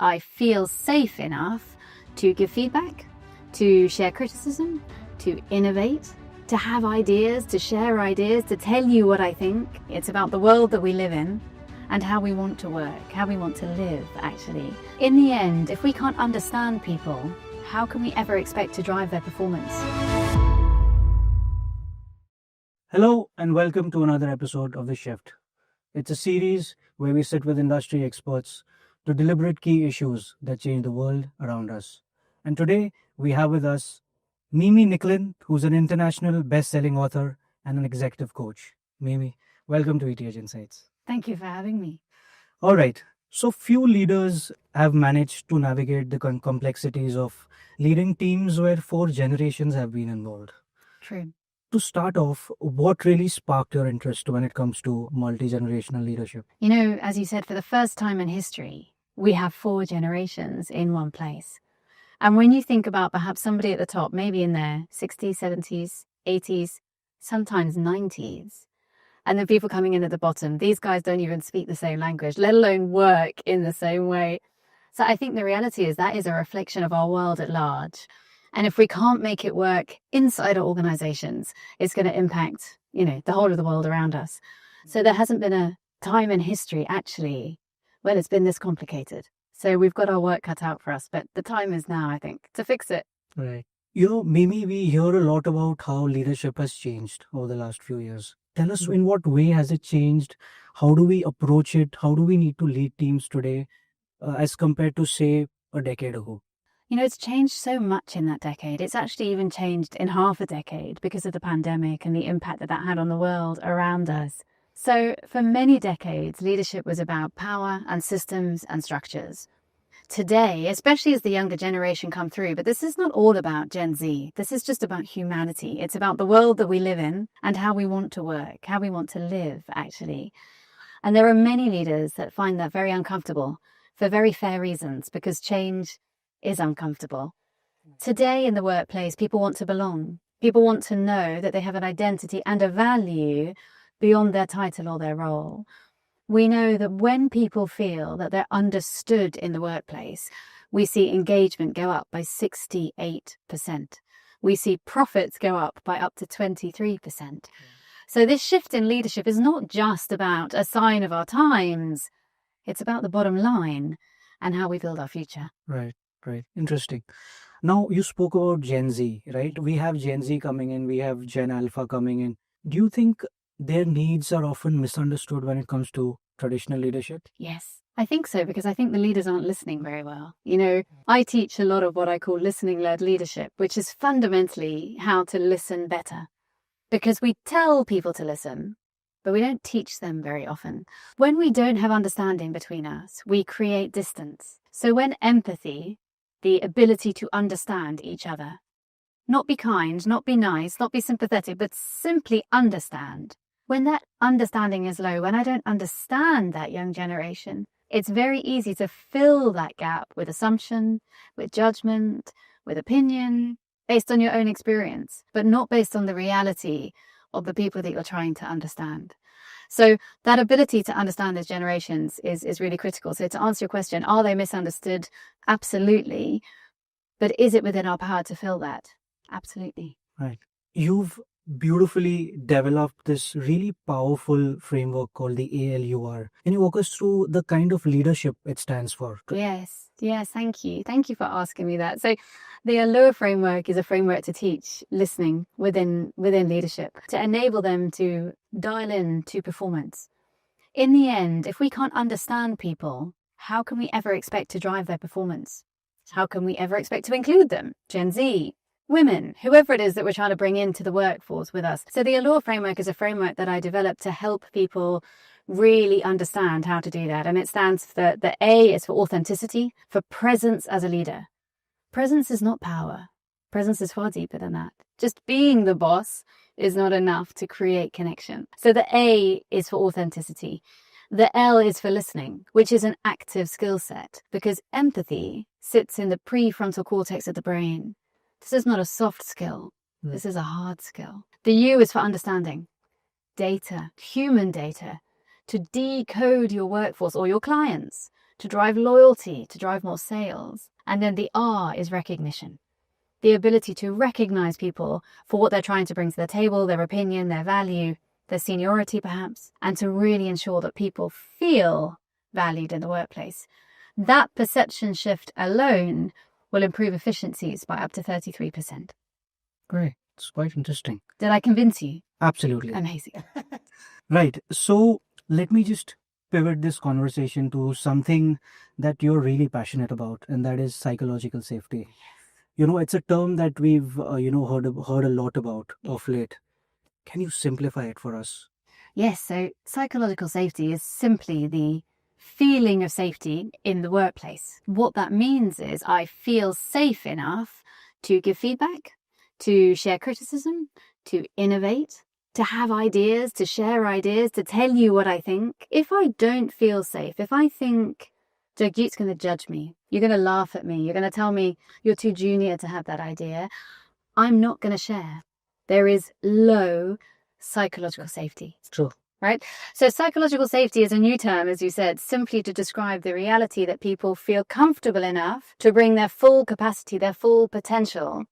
I feel safe enough to give feedback, to share criticism, to innovate, to have ideas, to share ideas, to tell you what I think. It's about the world that we live in and how we want to work, how we want to live, actually. In the end, if we can't understand people, how can we ever expect to drive their performance? Hello and welcome to another episode of The Shift. It's a series where we sit with industry experts to deliberate key issues that change the world around us. And today we have with us Nicklin, who's an international best-selling author and an executive coach. Mimi, welcome to ETH Insights. Thank you for having me. All right. So few leaders have managed to navigate the complexities of leading teams where 4 generations have been involved. True. To start off, what really sparked your interest when it comes to multi-generational leadership? You know, as you said, for the first time in history, we have 4 generations in one place. And when you think about perhaps somebody at the top, maybe in their 60s, 70s, 80s, sometimes 90s, and then people coming in at the bottom, these guys don't even speak the same language, let alone work in the same way. So I think the reality is that is a reflection of our world at large. And if we can't make it work inside our organizations, it's going to impact, the whole of the world around us. So there hasn't been a time in history, actually, when it's been this complicated. So we've got our work cut out for us, but the time is now, I think, to fix it. Right. Mimi, we hear a lot about how leadership has changed over the last few years. Tell us, in what way has it changed? How do we approach it? How do we need to lead teams today as compared to, say, a decade ago? It's changed so much in that decade. It's actually even changed in half a decade because of the pandemic and the impact that had on the world around us. So for many decades, leadership was about power and systems and structures. Today, especially as the younger generation come through, but this is not all about Gen Z. This is just about humanity. It's about the world that we live in and how we want to work, how we want to live, actually. And there are many leaders that find that very uncomfortable for very fair reasons, because change is uncomfortable. Today in the workplace, people want to belong. People want to know that they have an identity and a value beyond their title or their role. We know that when people feel that they're understood in the workplace, we see engagement go up by 68%. We see profits go up by up to 23%. So this shift in leadership is not just about a sign of our times. It's about the bottom line and how we build our future. Right. Interesting. Now, you spoke about Gen Z, right? We have Gen Z coming in, we have Gen Alpha coming in. Do you think their needs are often misunderstood when it comes to traditional leadership? Yes, I think so, because I think the leaders aren't listening very well. I teach a lot of what I call listening-led leadership, which is fundamentally how to listen better. Because we tell people to listen, but we don't teach them very often. When we don't have understanding between us, we create distance. So when empathy, the ability to understand each other, not be kind, not be nice, not be sympathetic, but simply understand. When that understanding is low, when I don't understand that young generation, it's very easy to fill that gap with assumption, with judgment, with opinion, based on your own experience, but not based on the reality of the people that you're trying to understand. So that ability to understand those generations is really critical. So to answer your question, are they misunderstood? Absolutely. But is it within our power to fill that? Absolutely. Right. You've beautifully developed this really powerful framework called the ALUR. Can you walk us through the kind of leadership it stands for? Yes, thank you. Thank you for asking me that. So the ALUR framework is a framework to teach listening within leadership, to enable them to dial in to performance. In the end, if we can't understand people, how can we ever expect to drive their performance? How can we ever expect to include them? Gen Z, women, whoever it is that we're trying to bring into the workforce with us. So the ALUR framework is a framework that I developed to help people really understand how to do that. And it stands for, the A is for authenticity, for presence as a leader. Presence is not power. Presence is far deeper than that. Just being the boss is not enough to create connection. So the A is for authenticity. The L is for listening, which is an active skill set, because empathy sits in the prefrontal cortex of the brain. This is not a soft skill. This is a hard skill. The U is for understanding. Data, human data, to decode your workforce or your clients, to drive loyalty, to drive more sales. And then the R is recognition. The ability to recognize people for what they're trying to bring to the table, their opinion, their value, their seniority perhaps, and to really ensure that people feel valued in the workplace. That perception shift alone will improve efficiencies by up to 33%. Great. It's quite interesting. Did I convince you? Absolutely. Amazing. Right. So let me just pivot this conversation to something that you're really passionate about, and that is psychological safety. It's a term that we've, heard a lot about of late. Can you simplify it for us? Yes, so psychological safety is simply the feeling of safety in the workplace. What that means is I feel safe enough to give feedback, to share criticism, to innovate, to have ideas, to share ideas, to tell you what I think. If I don't feel safe, if I think Jagjeet's going to judge me, you're going to laugh at me, you're going to tell me you're too junior to have that idea, I'm not going to share. There is low psychological safety. True. Right? So psychological safety is a new term, as you said, simply to describe the reality that people feel comfortable enough to bring their full capacity, their full potential,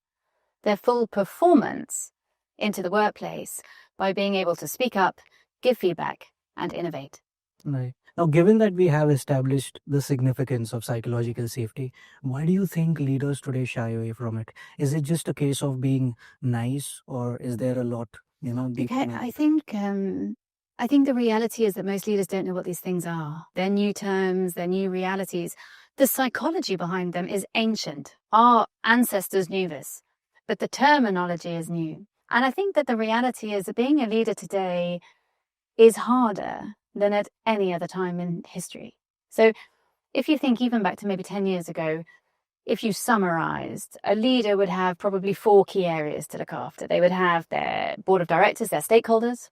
their full performance into the workplace by being able to speak up, give feedback, and innovate. Right. Now, given that we have established the significance of psychological safety, why do you think leaders today shy away from it? Is it just a case of being nice, or is there a lot, deeper? Okay, I think the reality is that most leaders don't know what these things are. They're new terms, they're new realities. The psychology behind them is ancient. Our ancestors knew this, but the terminology is new. And I think that the reality is that being a leader today is harder than at any other time in history. So if you think even back to maybe 10 years ago, if you summarized, a leader would have probably 4 key areas to look after. They would have their board of directors, their stakeholders,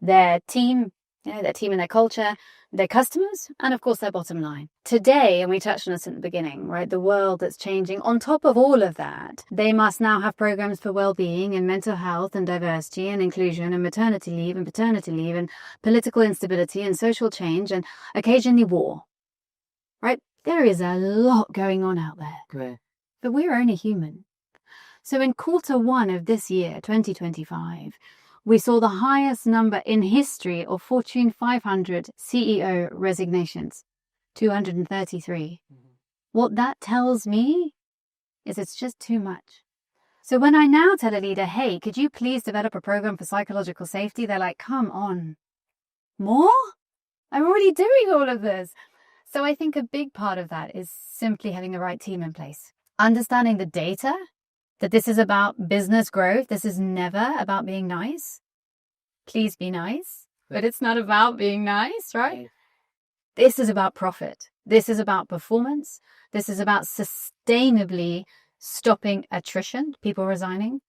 their team, their team and their culture, their customers, and of course their bottom line. Today, and we touched on this at the beginning, right, the world that's changing, on top of all of that, they must now have programs for well-being and mental health and diversity and inclusion and maternity leave and paternity leave and political instability and social change and occasionally war, right? There is a lot going on out there. Right. But we're only human. So in Q1 of this year, 2025, we saw the highest number in history of Fortune 500 CEO resignations, 233. What that tells me is it's just too much. So when I now tell a leader, hey, could you please develop a program for psychological safety? They're like, come on. More? I'm already doing all of this. So I think a big part of that is simply having the right team in place. Understanding the data, that this is about business growth. This is never about being nice. Please be nice, but it's not about being nice, right? This is about profit. This is about performance. This is about sustainably stopping attrition, people resigning.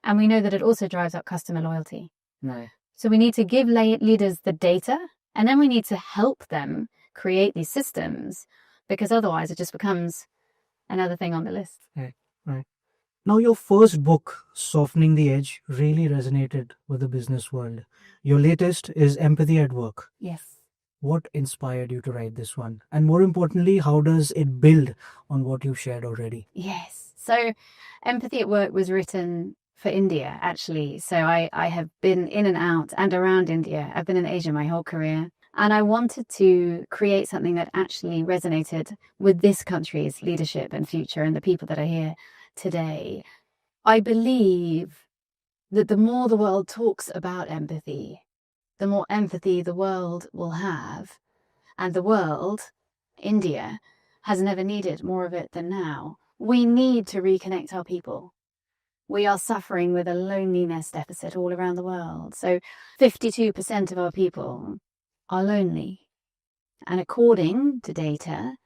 And we know that it also drives up customer loyalty. Right. So we need to give leaders the data, and then we need to help them create these systems, because otherwise it just becomes another thing on the list. Right. Now, your first book, Softening the Edge, really resonated with the business world. Your latest is Empathy at Work. Yes. What inspired you to write this one? And more importantly, how does it build on what you've shared already? Yes. So Empathy at Work was written for India, actually. So I have been in and out and around India. I've been in Asia my whole career. And I wanted to create something that actually resonated with this country's leadership and future and the people that are here today. I believe that the more the world talks about empathy, the more empathy the world will have. And the world, India, has never needed more of it than now. We need to reconnect our people. We are suffering with a loneliness deficit all around the world. So 52% of our people are lonely. And according to data,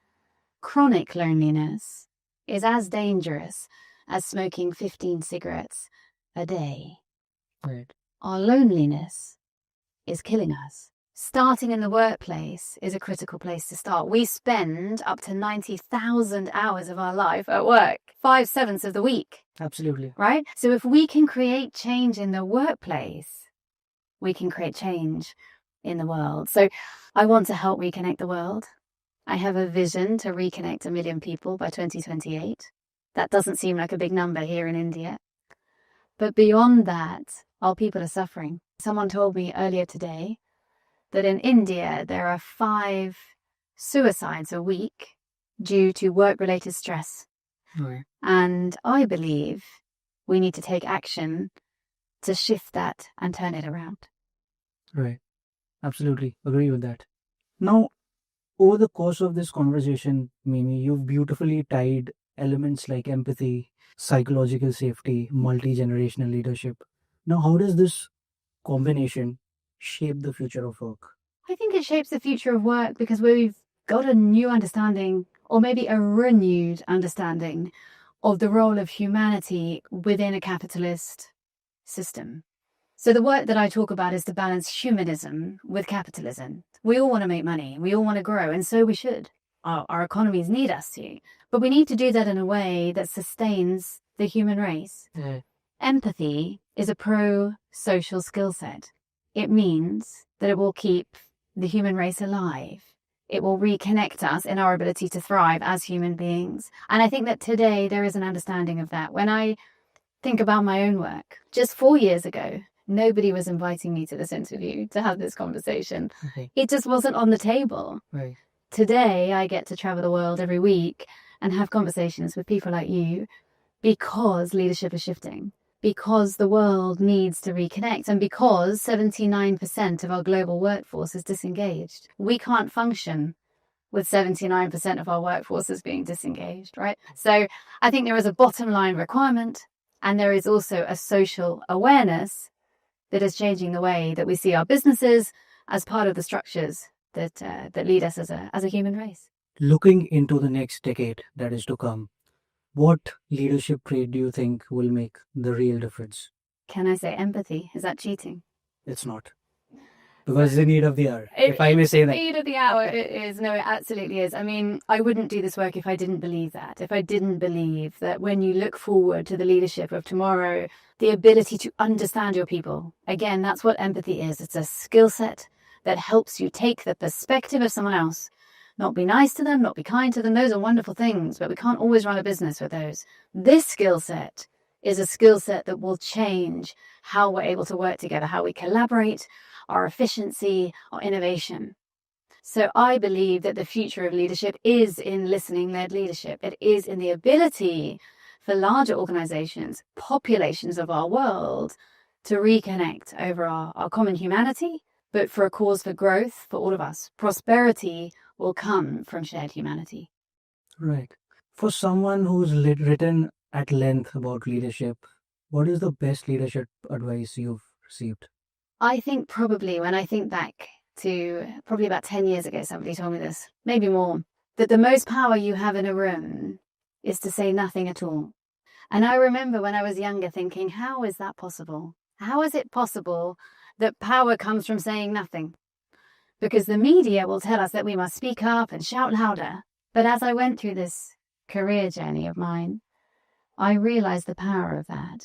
chronic loneliness is as dangerous as smoking 15 cigarettes a day. Right. Our loneliness is killing us. Starting in the workplace is a critical place to start. We spend up to 90,000 hours of our life at work, 5/7 of the week. Absolutely. Right? So if we can create change in the workplace, we can create change in the world. So I want to help reconnect the world. I have a vision to reconnect 1 million people by 2028. That doesn't seem like a big number here in India. But beyond that, our people are suffering. Someone told me earlier today that in India, there are 5 suicides a week due to work-related stress. Right. And I believe we need to take action to shift that and turn it around. Right. Absolutely. Agree with that. Now, over the course of this conversation, Mimi, you've beautifully tied elements like empathy, psychological safety, multi-generational leadership. Now, how does this combination shape the future of work? I think it shapes the future of work because we've got a new understanding, or maybe a renewed understanding, of the role of humanity within a capitalist system. So the work that I talk about is to balance humanism with capitalism. We all want to make money, we all want to grow, and so we should. Our economies need us to. But we need to do that in a way that sustains the human race. Yeah. Empathy is a pro-social skill set. It means that it will keep the human race alive. It will reconnect us in our ability to thrive as human beings. And I think that today there is an understanding of that. When I think about my own work, just 4 years ago, nobody was inviting me to this interview to have this conversation. Okay. It just wasn't on the table. Right. Today, I get to travel the world every week and have conversations with people like you because leadership is shifting, because the world needs to reconnect, and because 79% of our global workforce is disengaged. We can't function with 79% of our workforce as being disengaged, right? So I think there is a bottom line requirement, and there is also a social awareness that is changing the way that we see our businesses as part of the structures that lead us as a human race. Looking into the next decade that is to come, what leadership trait do you think will make the real difference? Can I say empathy? Is that cheating? It's not. Because it's the need of the hour, if I may say that. Need of the hour, it is. No, it absolutely is. I mean, I wouldn't do this work if I didn't believe that. If I didn't believe that when you look forward to the leadership of tomorrow, the ability to understand your people, again, that's what empathy is. It's a skill set that helps you take the perspective of someone else, not be nice to them, not be kind to them. Those are wonderful things, but we can't always run a business with those. This skill set is a skill set that will change how we're able to work together, how we collaborate, our efficiency, our innovation. So I believe that the future of leadership is in listening-led leadership. It is in the ability for larger organizations, populations of our world, to reconnect over our common humanity, but for a cause for growth for all of us. Prosperity will come from shared humanity. Right. For someone who's written at length about leadership, what is the best leadership advice you've received? I think probably when I think back to probably about 10 years ago, somebody told me this, maybe more, that the most power you have in a room is to say nothing at all. And I remember when I was younger thinking, how is that possible? How is it possible that power comes from saying nothing? Because the media will tell us that we must speak up and shout louder. But as I went through this career journey of mine, I realized the power of that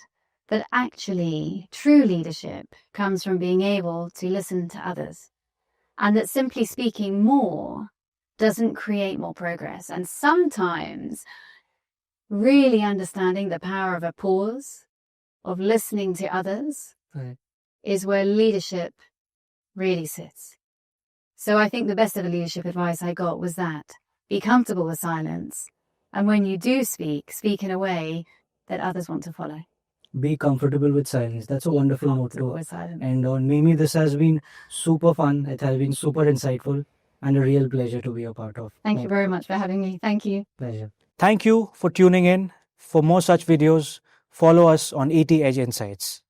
actually true leadership comes from being able to listen to others, and that simply speaking more doesn't create more progress. And sometimes really understanding the power of a pause, of listening to others, Right. is where leadership really sits. So I think the best of the leadership advice I got was that be comfortable with silence, and when you do speak in a way that others want to follow. Be comfortable with silence. That's a wonderful motto. With silence. And on Mimi, this has been super fun. It has been super insightful and a real pleasure to be a part of. Thank you very much for having me. Thank you. Pleasure. Thank you for tuning in. For more such videos, follow us on ET Edge Insights.